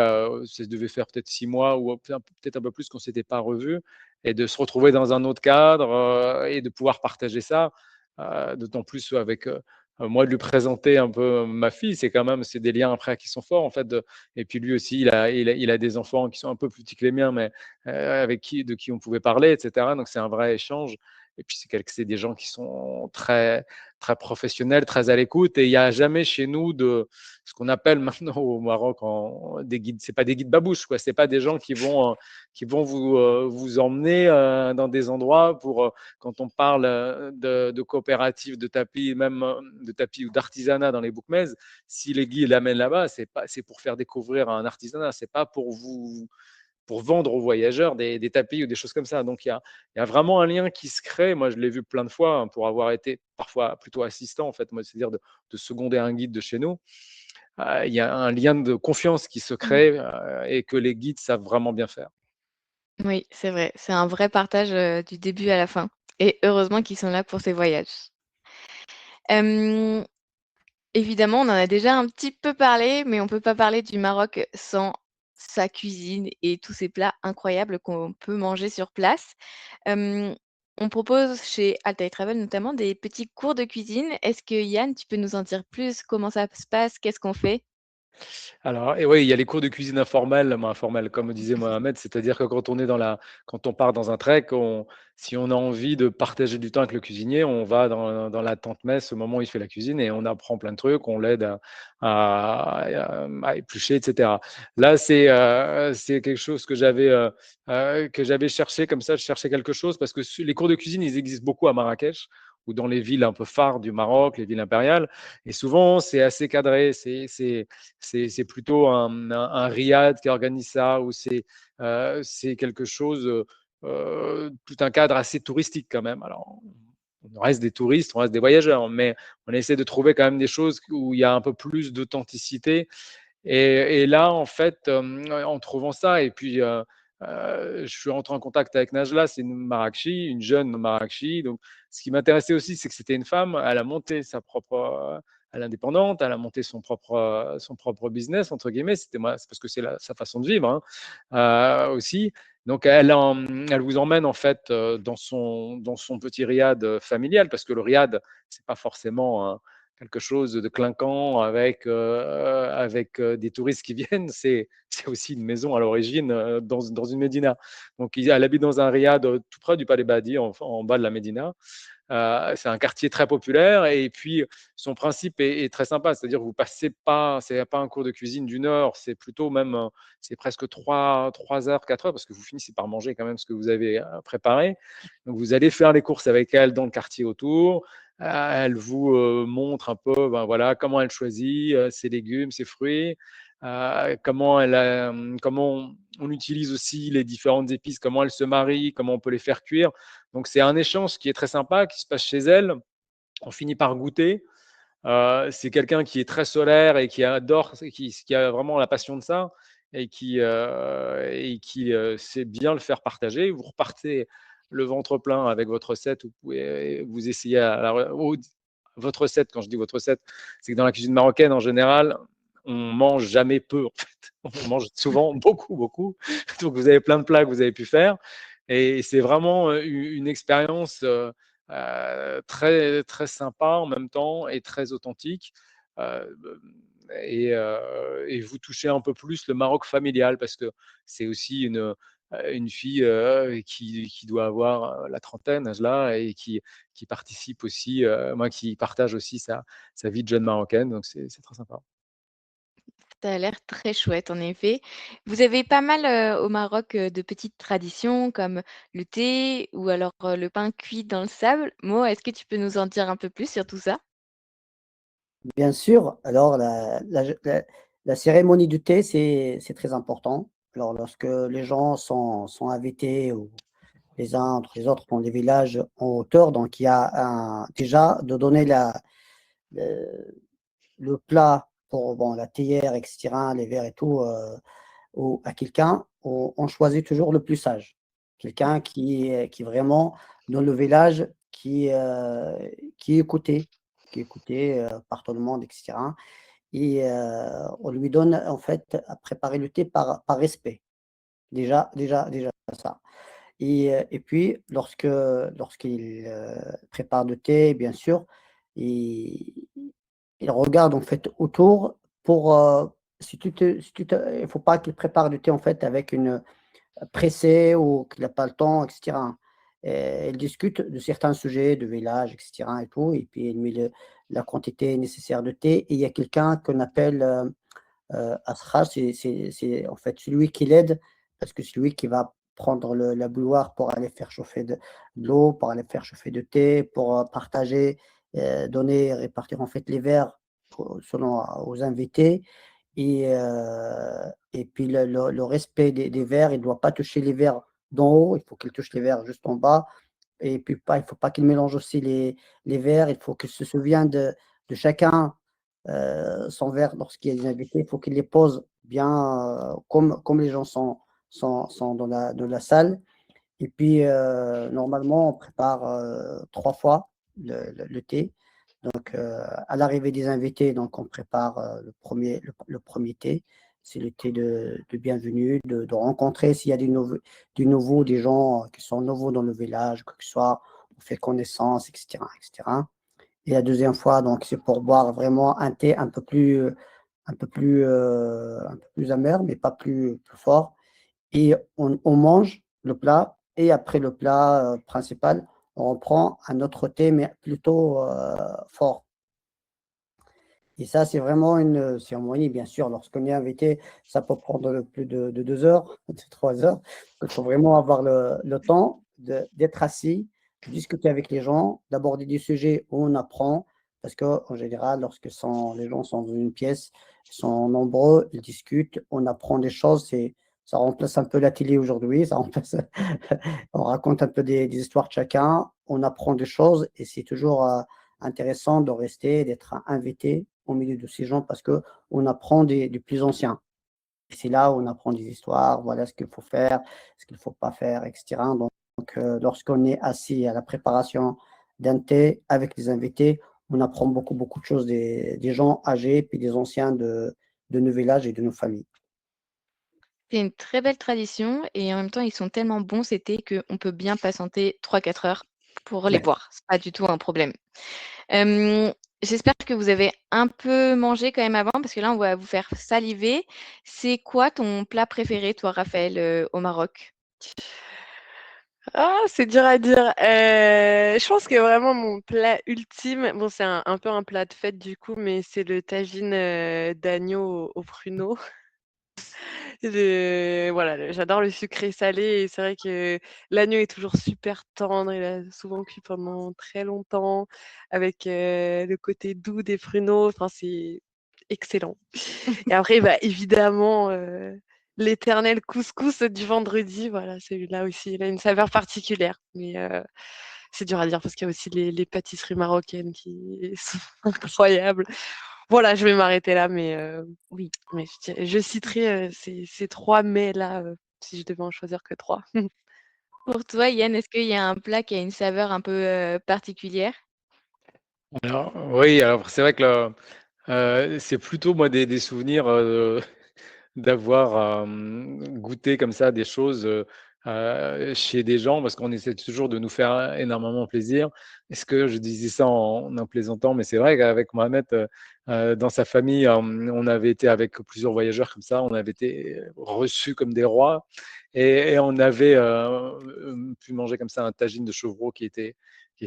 ça devait faire peut-être 6 mois, ou peut-être un peu plus, qu'on s'était pas revus, et de se retrouver dans un autre cadre, et de pouvoir partager ça, d'autant plus avec, moi, de lui présenter un peu ma fille, c'est des liens après qui sont forts, en fait. Et puis lui aussi, il a des enfants qui sont un peu plus petits que les miens, mais de qui on pouvait parler, etc. Donc c'est un vrai échange. Et puis c'est des gens qui sont très très professionnels, très à l'écoute. Et il n'y a jamais chez nous de ce qu'on appelle maintenant au Maroc des guides. C'est pas des guides babouches, quoi. C'est pas des gens qui vont vous emmener dans des endroits pour quand on parle de coopératives de tapis, même de tapis ou d'artisanat dans les Boukmez. Si les guides l'amènent là-bas, c'est pour faire découvrir un artisanat. C'est pas pour vendre aux voyageurs des tapis ou des choses comme ça. Donc, il y a vraiment un lien qui se crée. Moi, je l'ai vu plein de fois pour avoir été parfois plutôt assistant, en fait, moi, c'est-à-dire de seconder un guide de chez nous. Il y a un lien de confiance qui se crée et que les guides savent vraiment bien faire. Oui, c'est vrai. C'est un vrai partage du début à la fin. Et heureusement qu'ils sont là pour ces voyages. Hem, Évidemment, on en a déjà un petit peu parlé, mais on ne peut pas parler du Maroc sans sa cuisine et tous ces plats incroyables qu'on peut manger sur place. Hem, on propose chez Altaï Travel notamment des petits cours de cuisine. Est-ce que Yann, tu peux nous en dire plus? Comment ça se passe? Qu'est-ce qu'on fait? Alors, et oui, il y a les cours de cuisine informels, comme disait Mohamed, c'est-à-dire que quand on part dans un trek, si on a envie de partager du temps avec le cuisinier, on va dans la tente messe au moment où il fait la cuisine et on apprend plein de trucs, on l'aide à éplucher, etc. Là, c'est quelque chose que j'avais cherché comme ça, je cherchais quelque chose parce que les cours de cuisine, ils existent beaucoup à Marrakech ou dans les villes un peu phares du Maroc, les villes impériales, et souvent, c'est assez cadré, c'est plutôt un riad qui organise ça, ou c'est quelque chose, tout un cadre assez touristique quand même. Alors, on reste des touristes, on reste des voyageurs, mais on essaie de trouver quand même des choses où il y a un peu plus d'authenticité. Et là, en fait, en trouvant ça, et puis je suis rentré en contact avec Najla, c'est une Marrakchi, une jeune Marrakchi. Donc, ce qui m'intéressait aussi, c'est que c'était une femme. Elle a monté sa propre, elle est indépendante, elle a monté son propre business entre guillemets. C'est parce que c'est sa façon de vivre aussi. Donc, elle vous emmène en fait dans son petit riad familial, parce que le riad, c'est pas forcément quelque chose de clinquant avec des touristes qui viennent. C'est aussi une maison à l'origine dans une médina. Donc, elle habite dans un riad tout près du Palais Badi, en bas de la médina. C'est un quartier très populaire, et puis son principe est très sympa, c'est-à-dire que vous passez pas, c'est pas un cours de cuisine d'une heure, c'est plutôt même, c'est presque 3 heures, 4 heures, parce que vous finissez par manger quand même ce que vous avez préparé. Donc vous allez faire les courses avec elle dans le quartier autour. Elle vous montre un peu, ben voilà, comment elle choisit ses légumes, ses fruits, comment on utilise aussi les différentes épices, comment elles se marient, comment on peut les faire cuire. Donc, c'est un échange qui est très sympa, qui se passe chez elle. On finit par goûter. C'est quelqu'un qui est très solaire et qui adore, qui a vraiment la passion de ça, et qui sait bien le faire partager. Vous repartez le ventre plein avec votre recette. Vous pouvez vous essayer votre recette. Quand je dis votre recette, c'est que dans la cuisine marocaine, en général, on mange jamais peu, en fait. On mange souvent beaucoup, beaucoup. Donc, vous avez plein de plats que vous avez pu faire. Et c'est vraiment une expérience très, très sympa en même temps et très authentique. Euh, et vous touchez un peu plus le Maroc familial, parce que c'est aussi une fille qui doit avoir la trentaine, âge là, et qui participe aussi, qui partage aussi sa vie de jeune marocaine. Donc, c'est très sympa. Ça a l'air très chouette, en effet. Vous avez pas mal, au Maroc, de petites traditions comme le thé ou alors, le pain cuit dans le sable. Mo, est-ce que tu peux nous en dire un peu plus sur tout ça? Bien sûr, alors la cérémonie du thé, c'est très important. Alors, lorsque les gens sont invités, ou les uns entre les autres, dans des villages en hauteur, donc il y a déjà de donner le, le plat pour bon, la théière, etc., les verres et tout, à quelqu'un, on choisit toujours le plus sage. Quelqu'un qui vraiment, dans le village, qui est écouté, par tout le monde, etc. Et on lui donne, en fait, à préparer le thé par respect. Déjà ça. Et puis, lorsqu'il prépare le thé, bien sûr, il, il regarde, en fait, autour pour, il ne faut pas qu'il prépare du thé, en fait, avec une pressé, ou qu'il n'a pas le temps, etc. elle discute de certains sujets, de village, etc. et tout, et puis elle met la quantité nécessaire de thé. Et il y a quelqu'un qu'on appelle Asra, c'est en fait celui qui l'aide, parce que c'est lui qui va prendre la bouilloire pour aller faire chauffer de l'eau, pour aller faire chauffer de thé, pour partager, donner, répartir en fait les verres selon aux invités. Et puis le respect des verres, il ne doit pas toucher les verres d'en haut, il faut qu'il touche les verres juste en bas. Et puis il ne faut pas qu'il mélange aussi les verres, il faut qu'il se souvienne de chacun son verre lorsqu'il y a des invités, il faut qu'il les pose bien comme les gens sont dans la salle. Et puis normalement, on prépare 3 fois le thé. Donc, à l'arrivée des invités, donc on prépare le premier thé. C'est le thé de bienvenue, de rencontrer s'il y a du nouveau, des gens qui sont nouveaux dans le village, quoi que ce soit, on fait connaissance, etc., etc. Et la deuxième fois, donc, c'est pour boire vraiment un thé un peu plus amer, mais pas plus fort. Et on mange le plat, et après le plat principal, on prend un autre thé, mais plutôt fort. Et ça, c'est vraiment une cérémonie, bien sûr. Lorsqu'on est invité, ça peut prendre plus de 2 heures, de 3 heures. Il faut vraiment avoir le temps d'être assis, de discuter avec les gens, d'aborder des sujets où on apprend. Parce qu'en général, lorsque les gens sont dans une pièce, ils sont nombreux, ils discutent, on apprend des choses. Ça remplace un peu la télé aujourd'hui. On raconte un peu des histoires de chacun, on apprend des choses, et c'est toujours intéressant de rester, d'être invité au milieu de ces gens, parce qu'on apprend des plus anciens. Et c'est là où on apprend des histoires, voilà ce qu'il faut faire, ce qu'il ne faut pas faire, etc. Donc, lorsqu'on est assis à la préparation d'un thé avec des invités, on apprend beaucoup de choses des gens âgés, puis des anciens de nos villages et de nos familles. C'est une très belle tradition et en même temps, ils sont tellement bons ces thés qu'on peut bien patienter 3-4 heures pour les Ouais. boire. C'est pas du tout un problème. J'espère que vous avez un peu mangé quand même avant parce que là, on va vous faire saliver. C'est quoi ton plat préféré, toi, Raphaël, au Maroc? Ah, c'est dur à dire. Je pense que vraiment mon plat ultime, bon, c'est un peu un plat de fête du coup, mais c'est le tagine d'agneau au pruneau. Voilà, j'adore le sucré salé et c'est vrai que l'agneau est toujours super tendre. Il a souvent cuit pendant très longtemps avec le côté doux des pruneaux. Enfin, c'est excellent. Et après, bah, évidemment, l'éternel couscous du vendredi. Voilà, celui-là aussi, il a une saveur particulière. Mais c'est dur à dire parce qu'il y a aussi les pâtisseries marocaines qui sont incroyables. Voilà, je vais m'arrêter là, Oui. mais je citerai ces 3 mets-là si je devais en choisir que 3. Pour toi, Yann, est-ce qu'il y a un plat qui a une saveur un peu particulière? Alors, oui, alors c'est vrai que c'est plutôt moi des souvenirs d'avoir goûté comme ça des choses chez des gens, parce qu'on essaie toujours de nous faire énormément plaisir. Est-ce que je disais ça en plaisantant, mais c'est vrai qu'avec Mohamed, dans sa famille, on avait été avec plusieurs voyageurs comme ça, on avait été reçus comme des rois, et on avait pu manger comme ça un tagine de chevreau qui était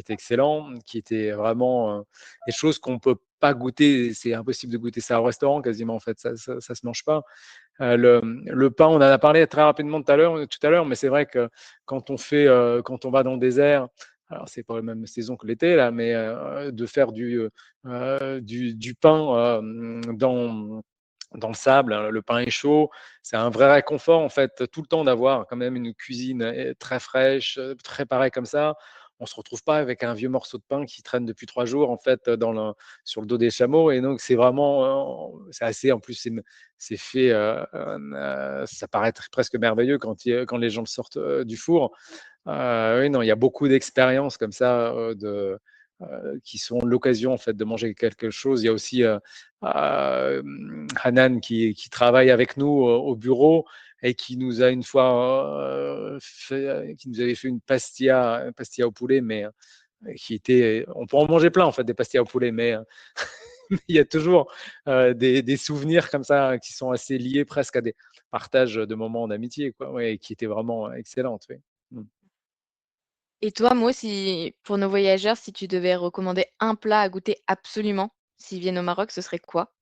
excellent, qui était vraiment des choses qu'on peut pas goûter. C'est impossible de goûter ça au restaurant quasiment, en fait, ça se mange pas. Le pain, on en a parlé très rapidement tout à l'heure, mais c'est vrai que quand on va dans le désert, alors c'est pas la même saison que l'été là, mais de faire du pain dans le sable, hein, le pain est chaud, c'est un vrai réconfort en fait, tout le temps d'avoir quand même une cuisine très fraîche, préparée comme ça. On se retrouve pas avec un vieux morceau de pain qui traîne depuis 3 jours en fait sur le dos des chameaux, et donc c'est vraiment, c'est assez, en plus c'est fait, ça paraît presque merveilleux quand les gens le sortent du four. Oui, non, il y a beaucoup d'expériences comme ça, qui sont l'occasion en fait de manger quelque chose. Il y a aussi Hanan qui travaille avec nous au bureau, et qui nous a une fois qui nous avait fait une pastilla au poulet, mais qui était, on peut en manger plein en fait des pastillas au poulet, mais il y a toujours des souvenirs comme ça qui sont assez liés presque à des partages de moments d'amitié, quoi, ouais, et qui étaient vraiment excellentes. Oui. Mm. Et toi, moi, si pour nos voyageurs, si tu devais recommander un plat à goûter absolument s'ils viennent au Maroc, ce serait quoi?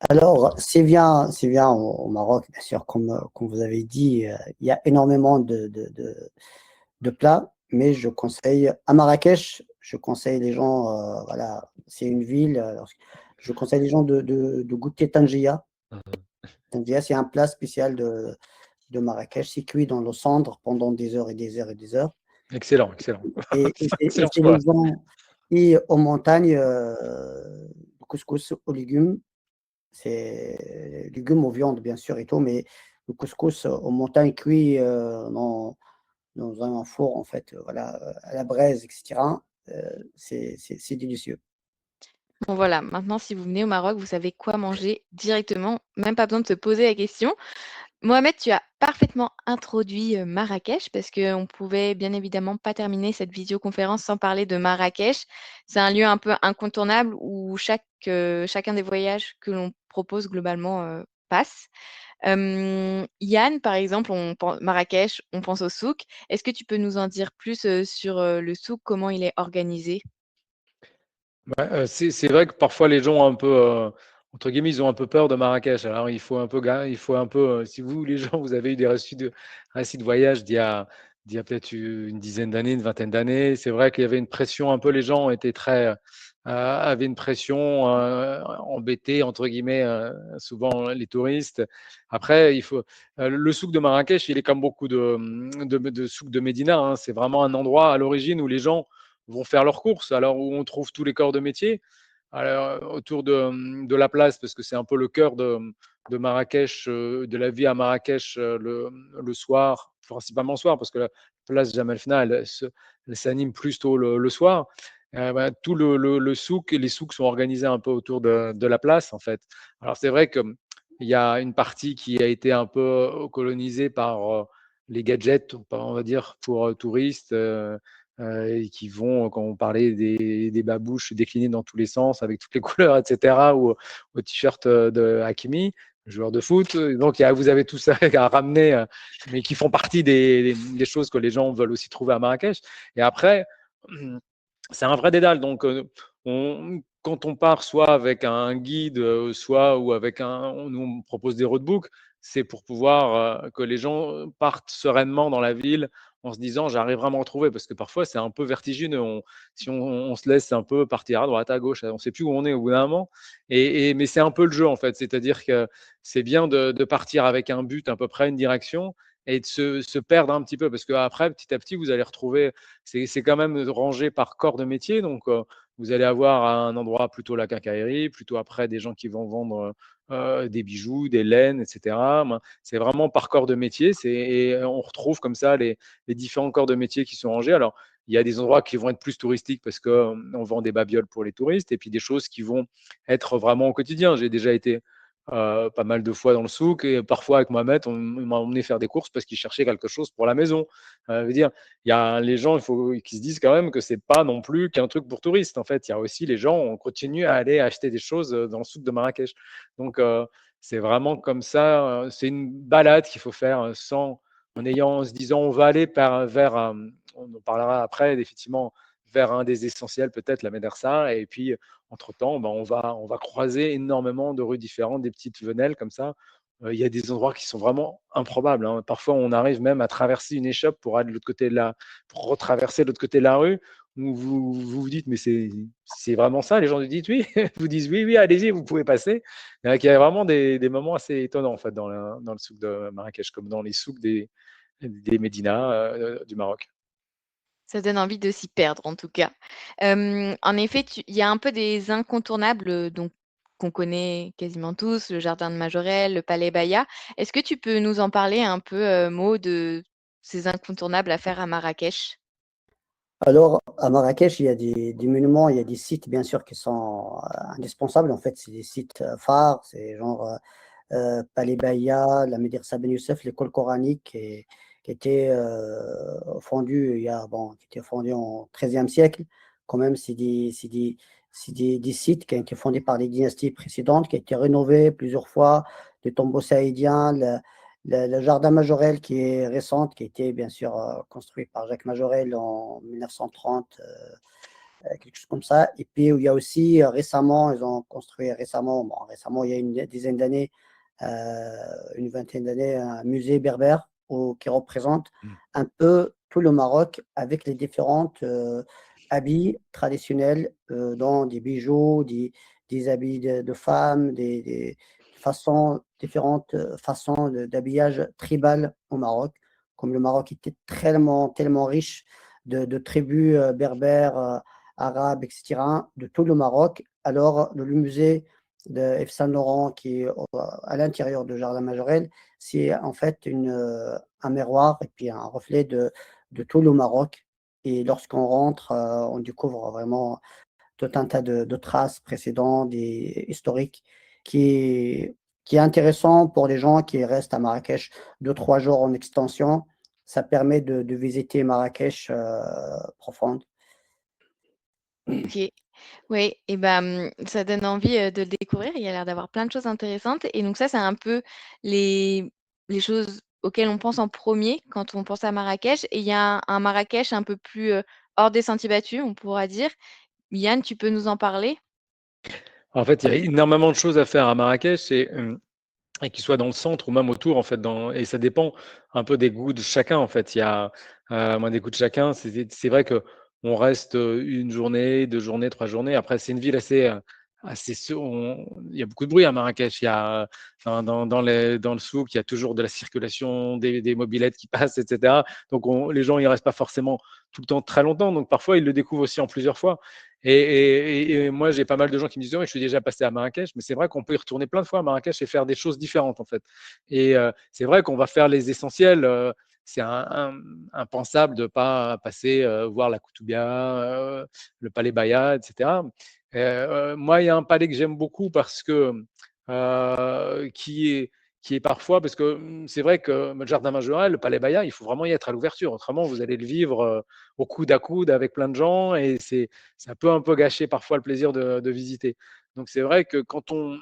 Alors, s'il vient au Maroc, bien sûr, comme vous avez dit, il y a énormément de plats, mais je conseille, à Marrakech, je conseille les gens, voilà, c'est une ville, je conseille les gens de goûter tangia. Mhm. Tangia, c'est un plat spécial de Marrakech, c'est cuit dans l'eau cendre pendant des heures et des heures et des heures. Excellent, excellent. Et Excellent c'est choix. les gens, et aux montagnes, le couscous aux légumes, c'est légumes aux viandes, bien sûr, et tout, mais le couscous aux montagnes cuit dans un four, en fait, voilà, à la braise, etc. C'est délicieux. Bon voilà, maintenant si vous venez au Maroc, vous savez quoi manger directement, même pas besoin de se poser la question. Mohamed, tu as parfaitement introduit Marrakech parce qu'on pouvait bien évidemment pas terminer cette visioconférence sans parler de Marrakech. C'est un lieu un peu incontournable où chacun des voyages que l'on propose globalement passe. Yann, par exemple, Marrakech, on pense au souk. Est-ce que tu peux nous en dire plus sur le souk, comment il est organisé? Ouais, c'est vrai que parfois les gens ont un peu, entre guillemets, ils ont un peu peur de Marrakech. Alors il faut un peu, si vous, les gens, vous avez eu des récits de voyage d'il y a peut-être une dizaine d'années, une vingtaine d'années, c'est vrai qu'il y avait une pression un peu, les gens étaient avaient une pression, embêtés, entre guillemets, souvent les touristes. Après, le souk de Marrakech, il est comme beaucoup de souks de Médina, hein. C'est vraiment un endroit à l'origine où les gens vont faire leurs courses, alors où on trouve tous les corps de métier, alors, autour de la place, parce que c'est un peu le cœur de Marrakech, de la vie à Marrakech le soir, principalement le soir, parce que la place Jemaa el-Fna, elle s'anime plus tôt le soir. Bah, tout le souk, les souks sont organisés un peu autour de la place, en fait. Alors, c'est vrai qu'il y a une partie qui a été un peu colonisée par les gadgets, on va dire, pour touristes. Et qui vont, quand on parlait des babouches déclinées dans tous les sens, avec toutes les couleurs, etc., ou au t-shirt de Hakimi, joueur de foot. Donc, vous avez tout ça à ramener, mais qui font partie des choses que les gens veulent aussi trouver à Marrakech. Et après, c'est un vrai dédale. Donc, quand on part soit avec un guide, soit ou avec nous on propose des roadbooks, c'est pour pouvoir que les gens partent sereinement dans la ville en se disant j'arrive vraiment à trouver, parce que parfois c'est un peu vertigineux. Si on se laisse un peu partir à droite, à gauche, on ne sait plus où on est au bout d'un moment. Mais c'est un peu le jeu en fait, c'est-à-dire que c'est bien de partir avec un but, à peu près une direction, et de se perdre un petit peu, parce qu'après, petit à petit, vous allez retrouver, c'est quand même rangé par corps de métier, donc vous allez avoir à un endroit plutôt la quincaillerie, plutôt après des gens qui vont vendre des bijoux, des laines, etc. C'est vraiment par corps de métier, et on retrouve comme ça les différents corps de métier qui sont rangés. Alors, il y a des endroits qui vont être plus touristiques parce qu'on vend des babioles pour les touristes, et puis des choses qui vont être vraiment au quotidien. J'ai déjà été pas mal de fois dans le souk, et parfois avec Mohamed, on m'a emmené faire des courses parce qu'il cherchait quelque chose pour la maison. Veut dire, il y a les gens, il faut qu'ils se disent quand même que c'est pas non plus qu'un truc pour touristes. En fait, il y a aussi les gens, on continue à aller acheter des choses dans le souk de Marrakech. Donc, c'est vraiment comme ça. C'est une balade qu'il faut faire en se disant, on va aller vers, on en parlera après, effectivement, vers un des essentiels, peut-être la Médersa, et puis entre-temps, ben, on va croiser énormément de rues différentes, des petites venelles comme ça. Il y a des endroits qui sont vraiment improbables, hein. Parfois, on arrive même à traverser une échoppe pour aller de l'autre côté pour retraverser de l'autre côté de la rue, où vous dites, mais c'est vraiment ça? Les gens vous disent oui, vous disent oui, oui, allez-y, vous pouvez passer. Il y a vraiment des moments assez étonnants en fait dans le souk de Marrakech, comme dans les souks des médinas du Maroc. Ça donne envie de s'y perdre en tout cas. En effet, il y a un peu des incontournables, donc qu'on connaît quasiment tous, le jardin de Majorelle, le palais Baïa. Est-ce que tu peux nous en parler un peu, Maud, de ces incontournables à faire à Marrakech? Alors, à Marrakech, il y a des monuments, il y a des sites, bien sûr, qui sont indispensables. En fait, c'est des sites phares, c'est genre Palais Baïa, la Médersa Ben Youssef, l'école coranique qui était fondue qui était fondue en XIIIe siècle. Quand même, des sites qui ont été fondés par les dynasties précédentes, qui ont été rénovés plusieurs fois, les tombeaux saïdiens, le jardin Majorelle qui est récente, qui a été bien sûr construit par Jacques Majorelle en 1930, quelque chose comme ça. Et puis il y a aussi récemment, ils ont construit récemment, bon, récemment il y a une dizaine d'années, une vingtaine d'années, un musée berbère qui représente un peu tout le Maroc avec les différentes habits traditionnels, dont des bijoux, des habits de femmes, des façons, différentes façons d'habillage tribal au Maroc. Comme le Maroc était tellement, tellement riche de tribus berbères, arabes, etc., de tout le Maroc. Alors, le musée de Yves Saint-Laurent, qui est à l'intérieur du Jardin Majorelle, c'est en fait un miroir et puis un reflet de tout le Maroc. Et lorsqu'on rentre, on découvre vraiment tout un tas de traces précédentes et historiques qui est, qui est intéressant pour les gens qui restent à Marrakech 2, 3 jours en extension. Ça permet de visiter Marrakech profonde. Ok. Oui, et ben, ça donne envie de le découvrir. Il y a l'air d'avoir plein de choses intéressantes. Et donc ça, c'est un peu les choses auxquelles on pense en premier quand on pense à Marrakech. Et il y a un Marrakech un peu plus hors des sentiers battus, on pourra dire. Yann, tu peux nous en parler? En fait, il y a énormément de choses à faire à Marrakech et qu'ils soient dans le centre ou même autour, en fait, et ça dépend un peu des goûts de chacun, en fait. Il y a moi, des goûts de chacun. C'est vrai que on reste une journée, 2 journées, 3 journées. Après, c'est une ville il y a beaucoup de bruit à Marrakech. Il y a dans le souk, il y a toujours de la circulation, des mobylettes qui passent, etc. Donc, les gens, ils restent pas forcément tout le temps très longtemps. Donc, parfois, ils le découvrent aussi en plusieurs fois. Et moi, j'ai pas mal de gens qui me disent: «Oui, je suis déjà passé à Marrakech», mais c'est vrai qu'on peut y retourner plein de fois à Marrakech et faire des choses différentes, en fait. Et c'est vrai qu'on va faire les essentiels. C'est impensable de ne pas passer voir la Koutoubia, le Palais Baya, etc. Moi, il y a un palais que j'aime beaucoup parce que qui est parfois, parce que c'est vrai que le Jardin Majorel, le Palais Baya, il faut vraiment y être à l'ouverture. Autrement, vous allez le vivre au coude à coude avec plein de gens et ça peut un peu gâcher parfois le plaisir de visiter. Donc c'est vrai que quand on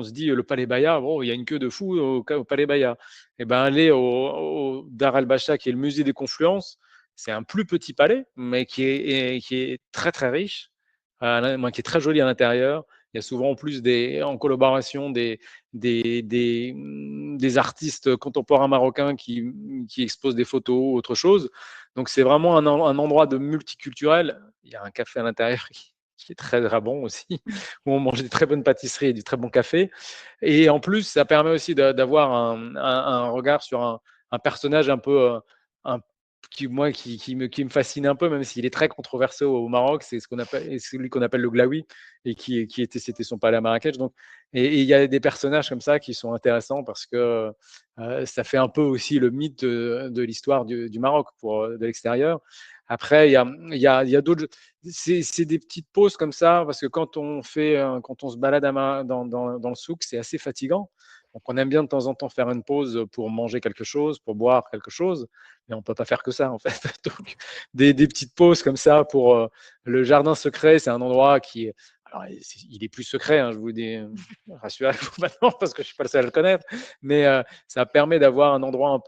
se dit le Palais Baya, bon, il y a une queue de fou au Palais Baya. Et ben aller au Dar el-Bacha, qui est le musée des confluences, c'est un plus petit palais, mais qui est très très riche, qui est très joli à l'intérieur. Il y a souvent en plus en collaboration des artistes contemporains marocains qui exposent des photos ou autre chose. Donc c'est vraiment un endroit de multiculturel. Il y a un café à l'intérieur qui est très, très bon aussi, où on mange des très bonnes pâtisseries et du très bon café. Et en plus, ça permet aussi d'avoir un regard sur un personnage un peu un- qui me fascine un peu, même s'il est très controversé au Maroc. C'est celui qu'on appelle le Glaoui et c'était son palais à Marrakech. Donc, et il y a des personnages comme ça qui sont intéressants parce que ça fait un peu aussi le mythe de l'histoire du Maroc de l'extérieur. Après, il y a d'autres. C'est des petites pauses comme ça, parce que quand on se balade dans le souk, c'est assez fatigant. Donc, on aime bien de temps en temps faire une pause pour manger quelque chose, pour boire quelque chose, mais on ne peut pas faire que ça, en fait. Donc, des petites pauses comme ça pour le jardin secret, c'est un endroit alors, il est plus secret, hein, je vous dis, rassurez-vous maintenant, parce que je ne suis pas le seul à le connaître, mais ça permet d'avoir un endroit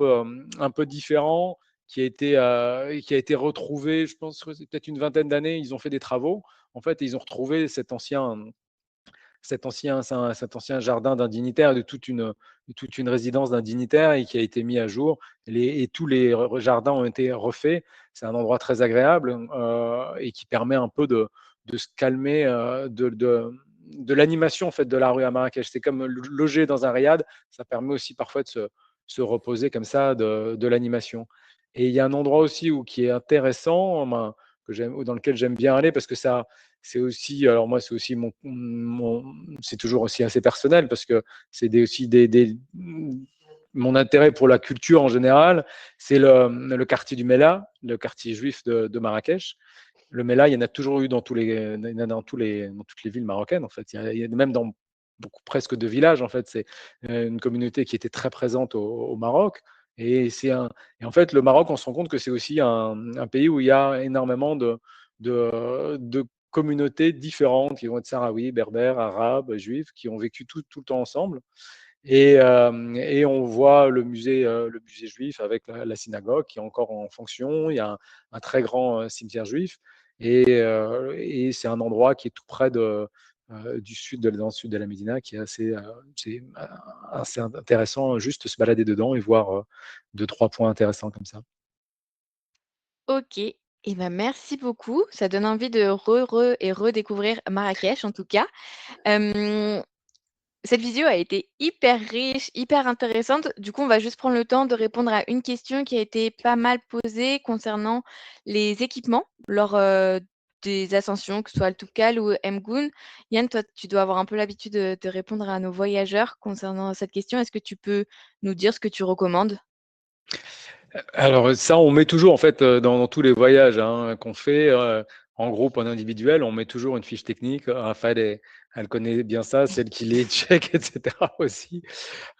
un peu différent qui a été retrouvé, je pense que c'est peut-être une vingtaine d'années, ils ont fait des travaux. En fait, ils ont retrouvé cet ancien jardin d'un dignitaire, de toute une résidence d'un dignitaire et qui a été mis à jour. Et tous les jardins ont été refaits. C'est un endroit très agréable et qui permet un peu de se calmer de l'animation en fait, de la rue à Marrakech. C'est comme loger dans un riad, ça permet aussi parfois de se reposer comme ça de l'animation. Et il y a un endroit aussi qui est intéressant, dans lequel j'aime bien aller parce que ça, c'est aussi, alors moi, c'est aussi c'est toujours aussi assez personnel parce que c'est aussi mon intérêt pour la culture en général, c'est le quartier du Mela, le quartier juif de Marrakech. Le Mela, il y en a toujours eu il y en a dans toutes les villes marocaines, en fait. Il y a même dans presque de villages, en fait. C'est une communauté qui était très présente au Maroc. Et en fait, le Maroc, on se rend compte que c'est aussi un pays où il y a énormément de communautés différentes qui vont être sahraouis, berbères, arabes, juifs, qui ont vécu tout le temps ensemble. Et on voit le musée juif avec la synagogue qui est encore en fonction. Il y a un très grand cimetière juif. Et c'est un endroit qui est tout près du sud, dans le sud de la Médina, qui est assez intéressant, juste se balader dedans et voir 2-3 points intéressants comme ça. Ok. Et ben merci beaucoup. Ça donne envie de redécouvrir Marrakech en tout cas. Euh, Cette vidéo a été hyper riche, hyper intéressante. Du coup, on va juste prendre le temps de répondre à une question qui a été pas mal posée concernant les équipements lors des ascensions, que ce soit le Toubkal ou Mgoun. Yann, toi, tu dois avoir un peu l'habitude de répondre à nos voyageurs concernant cette question. Est-ce que tu peux nous dire ce que tu recommandes? Alors ça, on met toujours en fait dans tous les voyages qu'on fait, en groupe, en individuel, on met toujours une fiche technique. Raphaël, elle connaît bien ça, c'est elle qui les check, etc. aussi.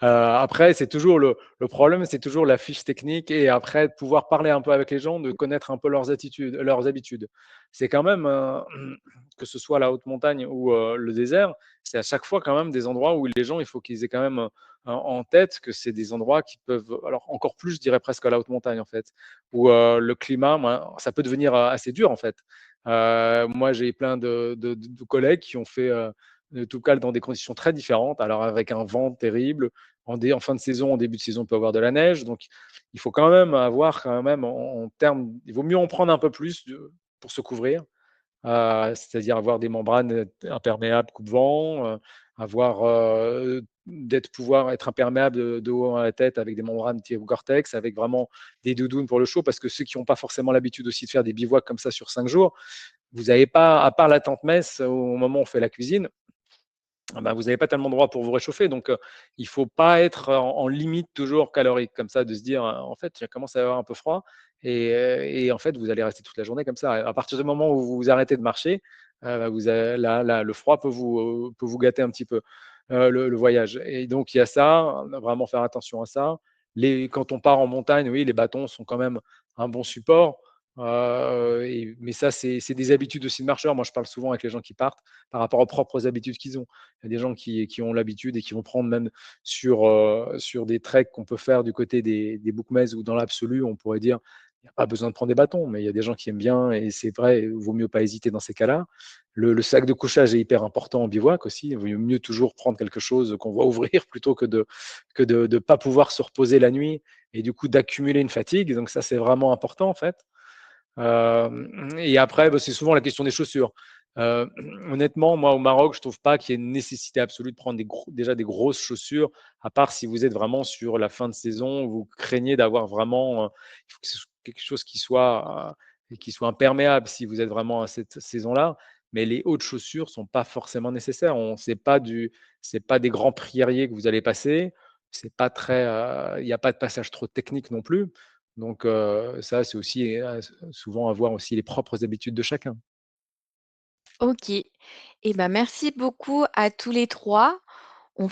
Après, c'est toujours le problème, c'est toujours la fiche technique et après de pouvoir parler un peu avec les gens, de connaître un peu leurs attitudes, leurs habitudes. C'est quand même, que ce soit la haute montagne ou le désert, c'est à chaque fois quand même des endroits où les gens, il faut qu'ils aient quand même en tête que c'est des endroits qui peuvent, alors encore plus, je dirais presque à la haute montagne en fait, où le climat, ça peut devenir assez dur en fait. Moi, j'ai plein de collègues qui ont fait le Toubkal dans des conditions très différentes, alors avec un vent terrible. En fin de saison, en début de saison, on peut avoir de la neige. Donc, il faut quand même avoir, quand même, en termes, il vaut mieux en prendre un peu plus pour se couvrir, c'est-à-dire avoir des membranes imperméables coupe-vent, pouvoir être imperméable de haut à la tête avec des membranes type Gore-Tex, avec vraiment des doudounes pour le chaud, parce que ceux qui n'ont pas forcément l'habitude aussi de faire des bivouacs comme ça sur 5 jours, vous n'avez pas, à part la tente messe au moment où on fait la cuisine, vous n'avez pas tellement de droit pour vous réchauffer. Donc, il ne faut pas être en limite toujours calorique, comme ça, de se dire, en fait, il commence à avoir un peu froid. Et en fait, vous allez rester toute la journée comme ça. À partir du moment où vous arrêtez de marcher, là, le froid peut vous gâter un petit peu le voyage. Et donc, il y a ça, vraiment faire attention à ça. Quand on part en montagne, oui, les bâtons sont quand même un bon support. Mais ça, c'est des habitudes aussi de marcheurs. Moi, je parle souvent avec les gens qui partent par rapport aux propres habitudes qu'ils ont. Il y a des gens qui ont l'habitude et qui vont prendre même sur des treks qu'on peut faire du côté des Bouquemaises où dans l'absolu, on pourrait dire il n'y a pas besoin de prendre des bâtons, mais il y a des gens qui aiment bien et c'est vrai, il vaut mieux pas hésiter dans ces cas-là. Le sac de couchage est hyper important en bivouac aussi. Il vaut mieux toujours prendre quelque chose qu'on va ouvrir plutôt que de pas pouvoir se reposer la nuit et du coup d'accumuler une fatigue. Donc ça, c'est vraiment important en fait. Et après, c'est souvent la question des chaussures. Euh, Honnêtement, moi au Maroc, je trouve pas qu'il y ait une nécessité absolue de prendre déjà des grosses chaussures, à part si vous êtes vraiment sur la fin de saison, vous craignez d'avoir vraiment, il faut que ce soit quelque chose qui soit imperméable si vous êtes vraiment à cette saison-là. Mais les hautes chaussures sont pas forcément nécessaires. C'est pas des grands priériers que vous allez passer. C'est pas très, il n'y a pas de passage trop technique non plus. Donc, ça, c'est aussi souvent avoir aussi les propres habitudes de chacun. Ok. Et ben merci beaucoup à tous les trois.